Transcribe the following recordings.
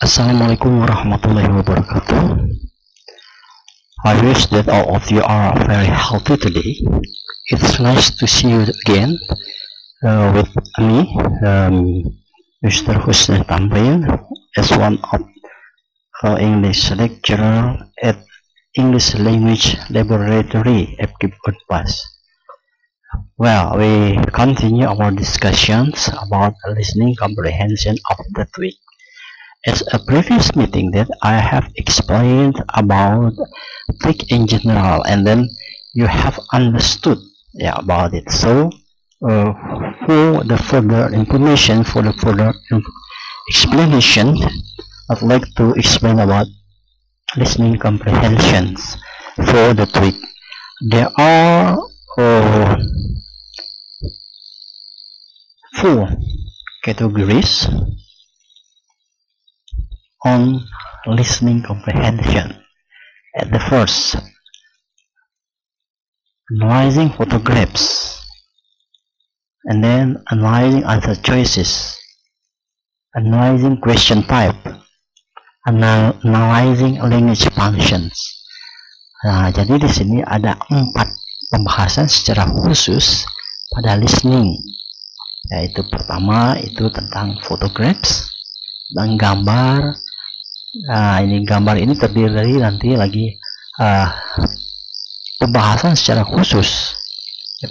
Assalamualaikum warahmatullahi wabarakatuh. I wish that all of you are very healthy today. It's nice to see you again with me, Mr. Hussein Tamrin, as one of English lecturer at English Language Laboratory at Unpas. Well, we continue our discussions about listening comprehension of the tweet. As a previous meeting that I have explained about TWIG in general, and then you have understood about it. So for the further information, for the further explanation, I'd like to explain about listening comprehensions for the TWIG. There are 4 categories on listening comprehension. At the first, analyzing photographs, and then analyzing answer choices, analyzing question type, analyzing language functions. Nah, jadi di sini ada 4 pembahasan secara khusus pada listening. Yaitu pertama itu tentang photographs, tentang gambar. Nah, gambar ini terdiri dari nanti lagi pembahasan secara khusus.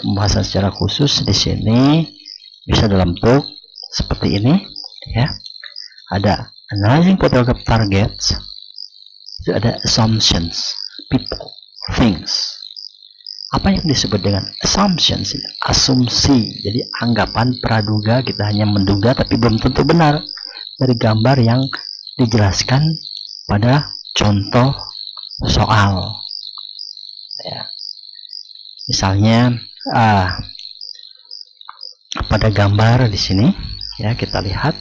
Pembahasan secara khusus di sini bisa dalam bentuk seperti ini, ya. Ada analyzing photograph targets, itu ada assumptions, people, things. Apa yang disebut dengan assumptions? Asumsi. Jadi anggapan, praduga, kita hanya menduga tapi belum tentu benar dari gambar yang dijelaskan pada contoh soal, ya. Misalnya pada gambar di sini, ya, kita lihat.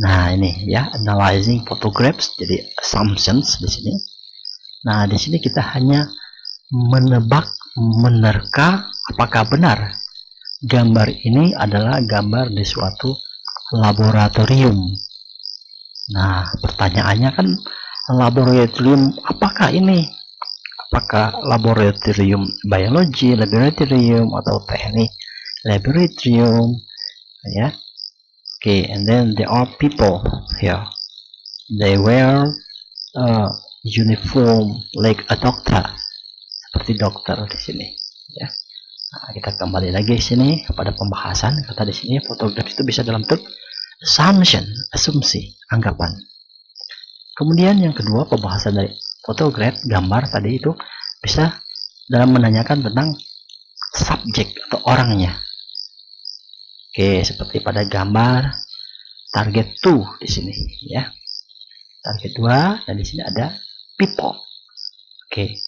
Nah, ini ya, analyzing photographs, jadi assumptions di sini. Nah, di sini kita hanya menebak, menerka apakah benar gambar ini adalah gambar di suatu laboratorium. Nah, pertanyaannya kan laboratorium apakah ini? Apakah laboratorium biologi, laboratorium, atau teknik laboratorium, ya? Okay, and then there are people here. They wear uniform like a doctor, seperti dokter di sini, ya. Nah, kita kembali lagi di sini kepada pembahasan. Kata di sini fotografi itu bisa dalam bentuk assumption, asumsi, anggapan. Kemudian yang kedua, pembahasan dari fotograf, gambar tadi itu bisa dalam menanyakan tentang subjek atau orangnya. Oke, seperti pada gambar target 2 di sini, ya. Target 2, dan di sini ada people. Oke.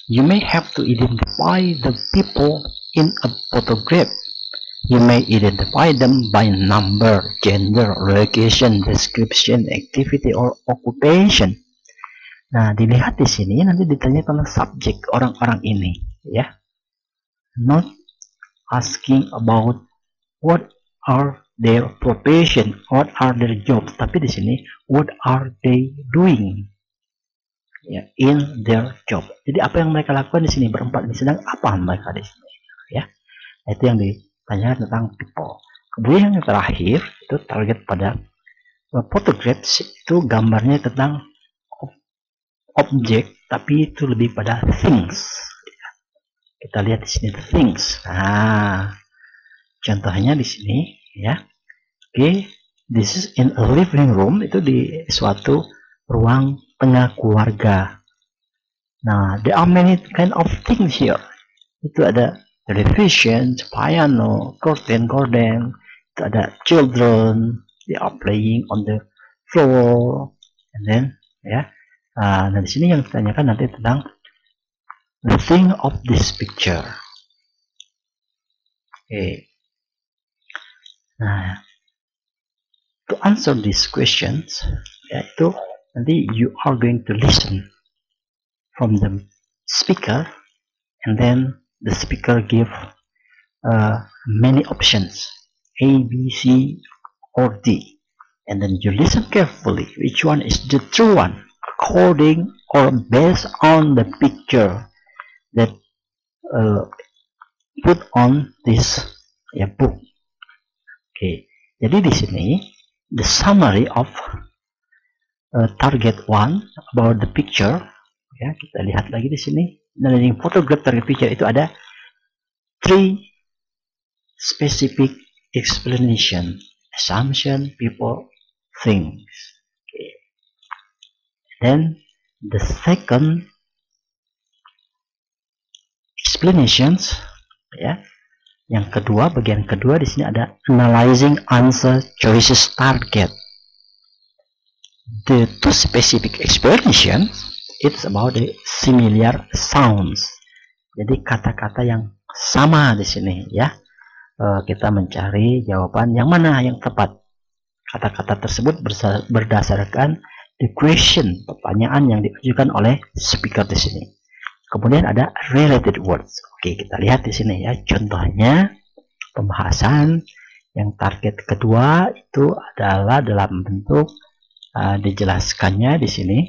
You may have to identify the people in a photograph. You may identify them by number, gender, location, description, activity, or occupation. Nah, dilihat di sini nanti ditanya tentang subjek orang-orang ini, ya. Not asking about what are their profession, what are their jobs, tapi di sini what are they doing, ya, in their job. Jadi apa yang mereka lakukan di sini, berempat ini sedang apa mereka di sini, ya. Itu yang ditanyakan tentang people. Kemudian yang terakhir itu target pada photographs, itu gambarnya tentang objek, tapi itu lebih pada things. Kita lihat di sini things. Nah, contohnya di sini, ya. Oke, this is in a living room, itu di suatu ruang tengah keluarga. Nah, there are many kind of things here. Itu ada television, piano, curtain, gorden. Itu ada children, they are playing on the floor, and then, ya. Nah, di sini yang ditanyakan nanti tentang the thing of this picture. Okay. Nah, to answer these questions, yaitu nanti you are going to listen from the speaker, and then the speaker give many options, A, B, C, or D. and then you listen carefully which one is the true one according or based on the picture that put on this book. Jadi di sini the summary of target one about the picture. Kita lihat lagi di sini. Analyzing photograph target picture itu ada 3 specific explanation, assumption, people, things. Then the second explanations, yang kedua, bagian kedua di sini ada analyzing answer choices target. The 2 specific explanations, it's about the similar sounds. Jadi kata-kata yang sama di sini kita mencari jawaban yang mana yang tepat. Kata-kata tersebut berdasarkan the question, pertanyaan yang diajukan oleh speaker di sini. Kemudian ada related words. Kita lihat di sini contohnya pembahasan yang target kedua itu adalah dalam bentuk dijelaskannya di sini.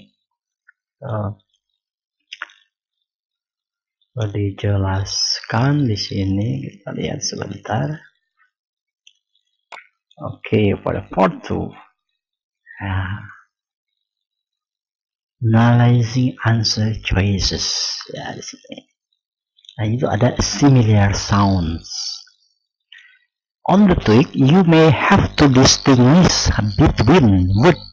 Dijelaskan di sini, kita lihat sebentar. For the part 2, analyzing answer choices di sini. Nah, itu ada similar sounds. On the tweak, you may have to distinguish between words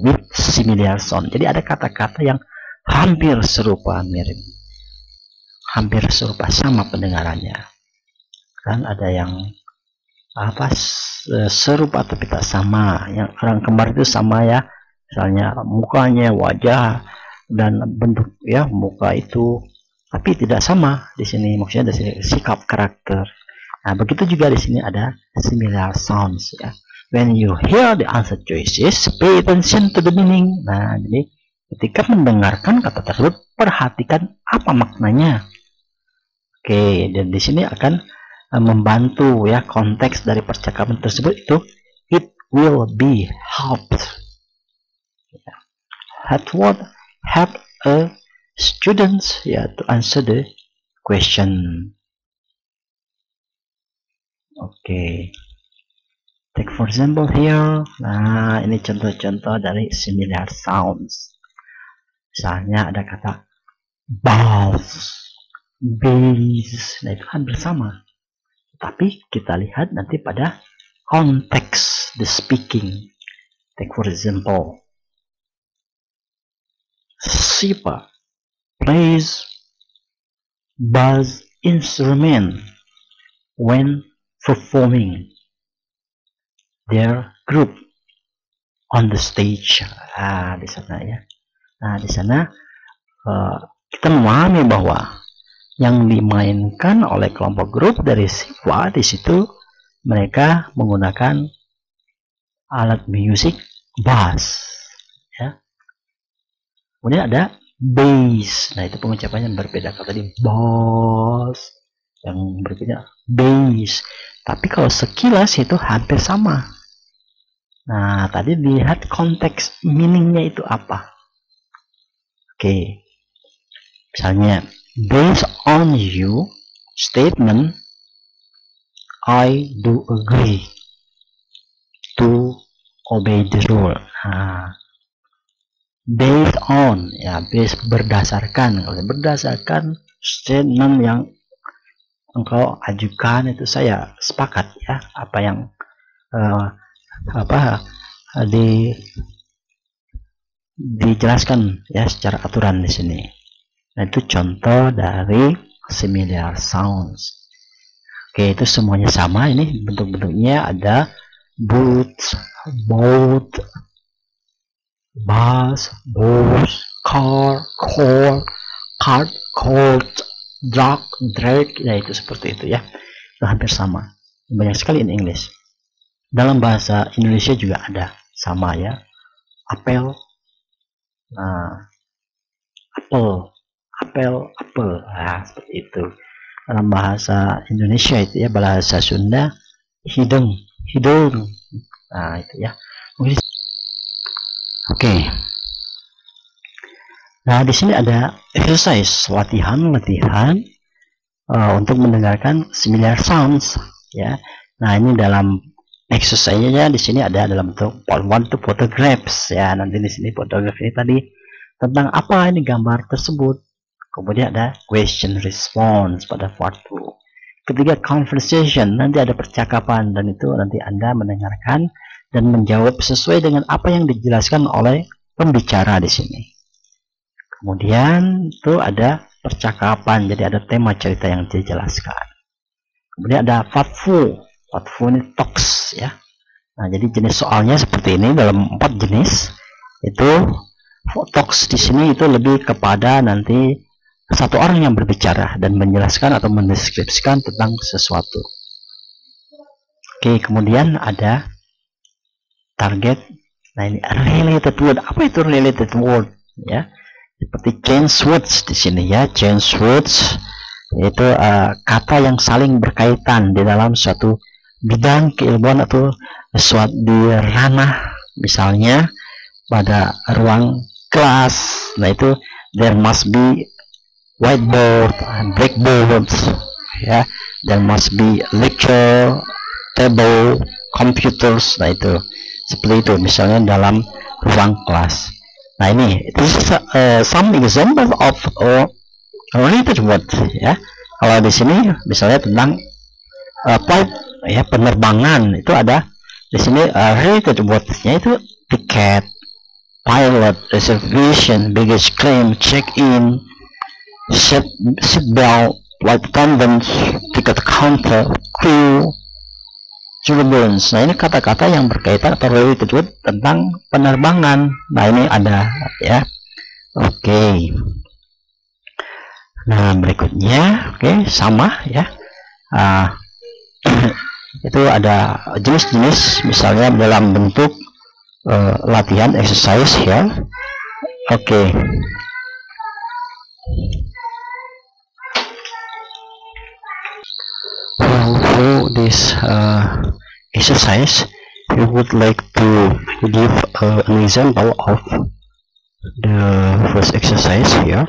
with similar sound. Jadi ada kata-kata yang hampir serupa, mirip, hampir serupa, sama pendengarannya. Kan ada yang serupa tapi tak sama. Yang orang kembar itu sama misalnya mukanya, wajah dan bentuk muka itu, tapi tidak sama di sini. Maksudnya dari sikap, karakter. Nah, begitu juga di sini ada similar sounds When you hear the answer choices, pay attention to the meaning. Nah, jadi ketika mendengarkan kata tersebut, perhatikan apa maknanya. Dan di sini akan membantu konteks dari percakapan tersebut itu, it will be helped. Help a students to answer the question. Take for example here. Nah, ini contoh-contoh dari similar sounds. Misalnya ada kata bass, bass. Nah, itu hampir sama. Tapi kita lihat nanti pada konteks the speaking. Take for example, Sipa plays bass instrument when performing their group on the stage. Di sana Nah, di sana kita memahami bahwa yang dimainkan oleh kelompok grup dari Sipa di situ mereka menggunakan alat musik bass. Kemudian ada bass. Nah, itu pengucapannya berbeda. Kalau tadi bass, yang berbeda bass. Tapi kalau sekilas itu hampir sama. Nah, tadi lihat konteks meaningnya itu apa. Misalnya, based on you statement, I do agree to obey the rule. Nah, based on, based berdasarkan. Kalau berdasarkan statement yang engkau ajukan itu saya sepakat apa yang dijelaskan secara aturan di sini. Nah, itu contoh dari similar sounds. Itu semuanya sama. Ini bentuk-bentuknya ada boots, boat, bus, bus, car, core, cart, court, drag, drag. Itu seperti itu itu hampir sama. Banyak sekali in English. Dalam bahasa Indonesia juga ada sama apel. Nah, apel. Nah, seperti itu. Dalam bahasa Indonesia itu bahasa Sunda hidung. Nah, itu Oke. Nah, di sini ada exercise latihan untuk mendengarkan similar sounds, ya. Nah, ini dalam exercise-nya di sini ada dalam bentuk want to photographs, ya. Nanti di sini photograph ini tadi tentang apa ini gambar tersebut. Kemudian ada question response pada part 2. Ketiga conversation, nanti ada percakapan dan itu nanti Anda mendengarkan dan menjawab sesuai dengan apa yang dijelaskan oleh pembicara di sini. Kemudian itu ada percakapan, jadi ada tema cerita yang dijelaskan. Kemudian ada part 4 ini talks, ya. Nah, jadi jenis soalnya seperti ini dalam 4 jenis. Itu talks di sini itu lebih kepada nanti satu orang yang berbicara dan menjelaskan atau mendeskripsikan tentang sesuatu. Oke, kemudian ada target. Nah, ini related word. Apa itu related word, ya? Seperti change words di sini, ya. Change words yaitu kata yang saling berkaitan di dalam suatu bidang keilmuan atau suatu di ranah, misalnya pada ruang kelas. Nah, itu there must be whiteboard, blackboards, ya. There must be lecture table, computers. Nah, itu seperti itu misalnya dalam ruang kelas. Nah, ini this is some example of related word, ya. Kalau di sini misalnya tentang flight, ya, penerbangan, itu ada di sini related words-nya itu tiket, pilot, reservation, baggage claim, check-in, seat belt, flight attendants, ticket counter, crew, turbulence. Nah, ini kata-kata yang berkaitan atau related word tentang penerbangan. Nah, ini ada, ya. Oke. Nah, berikutnya, sama, ya. Itu ada jenis-jenis, misalnya dalam bentuk latihan exercise, ya. Oke. For this exercise, we would like to give an example of the first exercise here.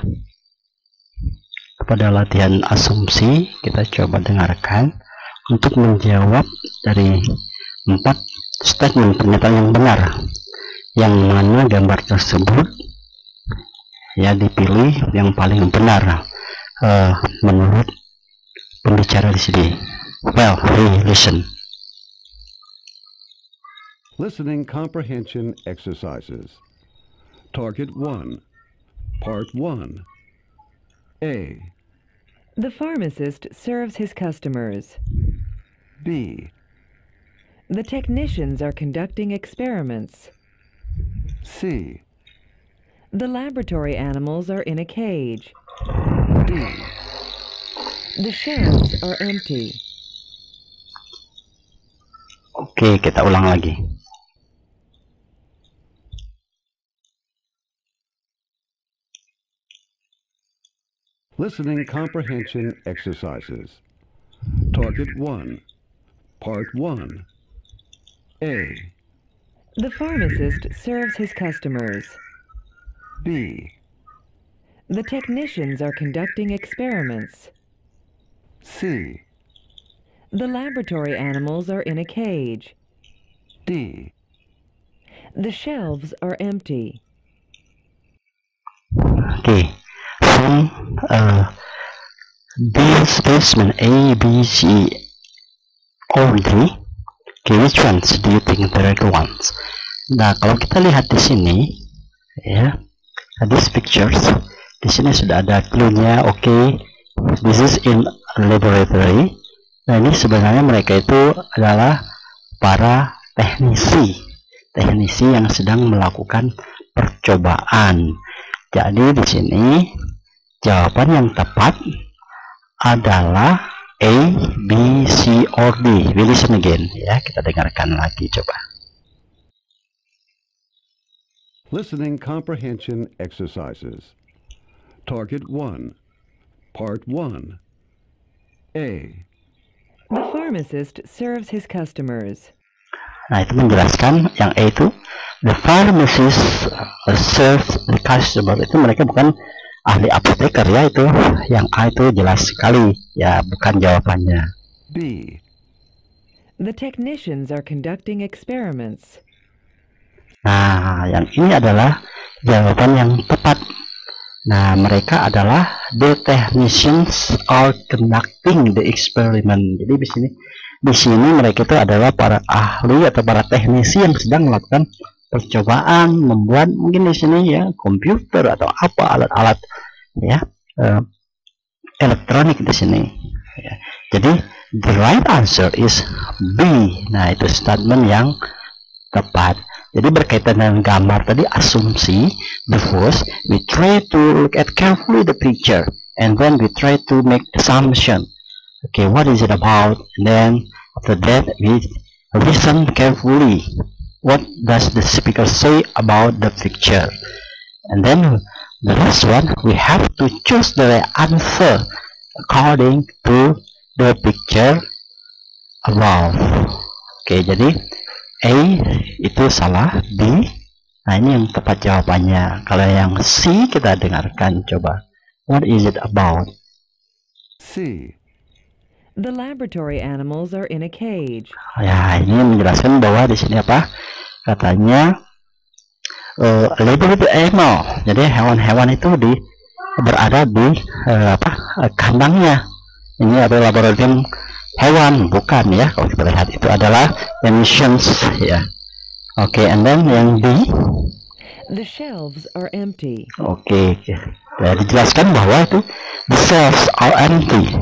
Pada latihan asumsi, kita coba dengarkan untuk menjawab dari 4 statement pernyataan yang benar, yang mana gambar tersebut, ya, dipilih yang paling benar menurut pembicara di sini. Well, we listen. Listening comprehension exercises. Target 1. Part 1. A. The pharmacist serves his customers. B. The technicians are conducting experiments. C. The laboratory animals are in a cage. D. The shelves are empty. Oke, kita ulang lagi. Listening comprehension exercises. Target 1. Part 1. A. The pharmacist serves his customers. B. The technicians are conducting experiments. C. The laboratory animals are in a cage. D. The shelves are empty. Okay, from these statements A, B, C, or D, okay, which ones do you think the right ones? Nah, kalau kita lihat di sini, ya, these pictures, di sini sudah ada clue-nya. Okay, this is in laboratory. Nah, ini sebenarnya mereka itu adalah para teknisi yang sedang melakukan percobaan. Jadi di sini jawaban yang tepat adalah A, B, C, or D. We listen again, ya, kita dengarkan lagi coba. Listening comprehension exercises. Target 1. Part 1. A. The pharmacist serves his customers. Nah, itu menjelaskan yang A itu the pharmacist serves the customer, itu mereka bukan ahli apoteker ya, itu yang A itu jelas sekali ya, bukan jawabannya. B. The technicians are conducting experiments. Nah, yang ini adalah jawaban yang tepat. Nah, mereka adalah the technicians are conducting the experiment. Jadi di sini mereka itu adalah para ahli atau para teknisi yang sedang melakukan percobaan membuat mungkin di sini ya komputer atau apa alat-alat ya elektronik di sini. Ya. Jadi the right answer is B. Nah, itu statement yang tepat. Jadi berkaitan dengan gambar tadi, asumsi, the first we try to look at carefully the picture and then we try to make assumption. Okay, what is it about? And then after that we listen carefully. What does the speaker say about the picture? And then the last one, we have to choose the right answer according to the picture above. Oke, jadi A itu salah, B. Nah, ini yang tepat jawabannya. Kalau yang C kita dengarkan coba. What is it about? C. The laboratory animals are in a cage. Ya, ini menjelaskan bahwa di sini apa? Katanya laboratory animal. Jadi hewan-hewan itu berada di kandangnya. Ini adalah laboratorium hewan, bukan ya, kalau kita lihat itu adalah emissions ya. Oke, and then yang B, The shelves are empty. oke. Ya, dijelaskan bahwa itu the shelves are empty.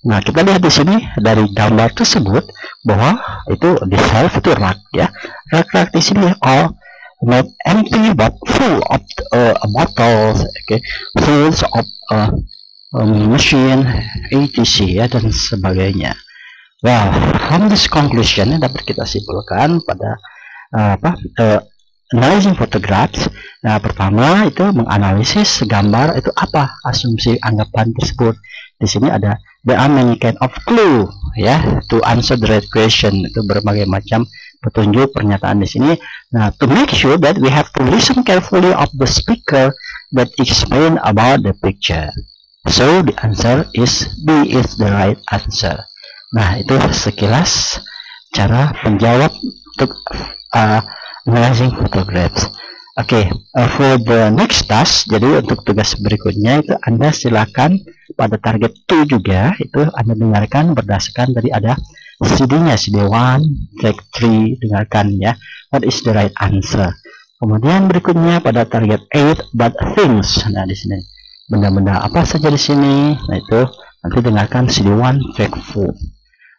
Nah, kita lihat di sini dari gambar tersebut bahwa itu the shelf itu rak ya, rak di sini are not empty but full of bottles, okay, full of machine, etc ya, dan sebagainya. Well, from this conclusion dapat kita simpulkan pada analyzing photographs. Nah, pertama itu menganalisis gambar itu apa asumsi anggapan tersebut. Di sini ada there are many kind of clue ya to answer the right question, itu berbagai macam petunjuk pernyataan di sini. Nah, to make sure that we have to listen carefully of the speaker that explain about the picture. So the answer is B is the right answer. Nah, itu sekilas cara menjawab untuk analyzing photographs. Oke, for the next task, jadi untuk tugas berikutnya itu Anda silakan pada target 2 juga, itu Anda dengarkan berdasarkan tadi ada CD-nya, CD1, track 3, dengarkan ya, what is the right answer. Kemudian berikutnya pada target 8, but things. Nah, di sini benda-benda apa saja di sini. Nah, itu nanti dengarkan CD1, track 4.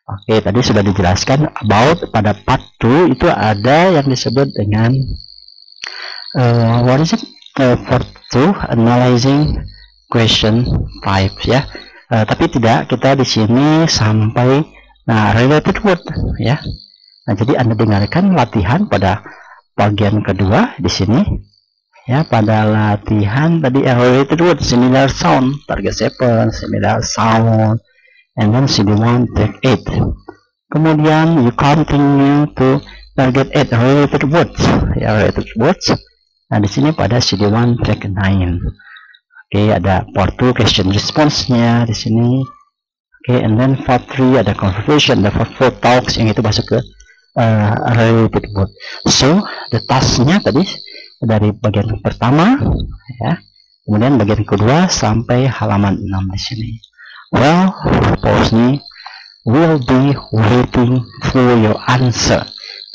Oke, tadi sudah dijelaskan about pada part 2 itu ada yang disebut dengan what is it? Part 2 analyzing question 5 ya. Tapi tidak, kita di sini sampai related word ya. Nah, jadi Anda dengarkan latihan pada bagian kedua di sini ya, pada latihan tadi related word, similar sound, target 7, similar sound, and then CD1 track 8. Kemudian you continue to target 8 related words ya, related words. Nah, di sini pada CD1 track 9. Oke, ada part 2 question response-nya di sini. Oke, and then part 3 ada conversation, ada part 4 talks yang itu masuk ke related word. So the task-nya tadi dari bagian pertama ya, kemudian bagian kedua sampai halaman 6 di sini. Well, Pausni will be waiting for your answer.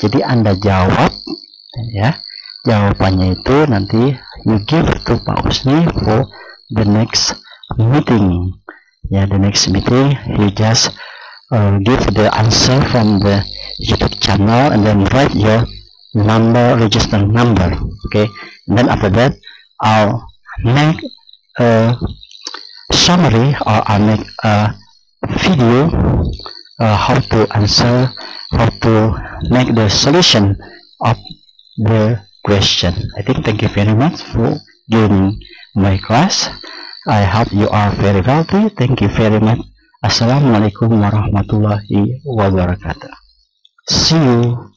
Jadi Anda jawab ya, jawabannya itu nanti you give to Pak Usni for the next meeting ya, the next meeting you just give the answer from the YouTube channel and then write your number, register number. Okay, and then after that I'll make a summary or I'll make a video how to answer, how to make the solution of the question. I think thank you very much for joining my class. I hope you are very healthy. Thank you very much. Assalamualaikum warahmatullahi wabarakatuh. See you.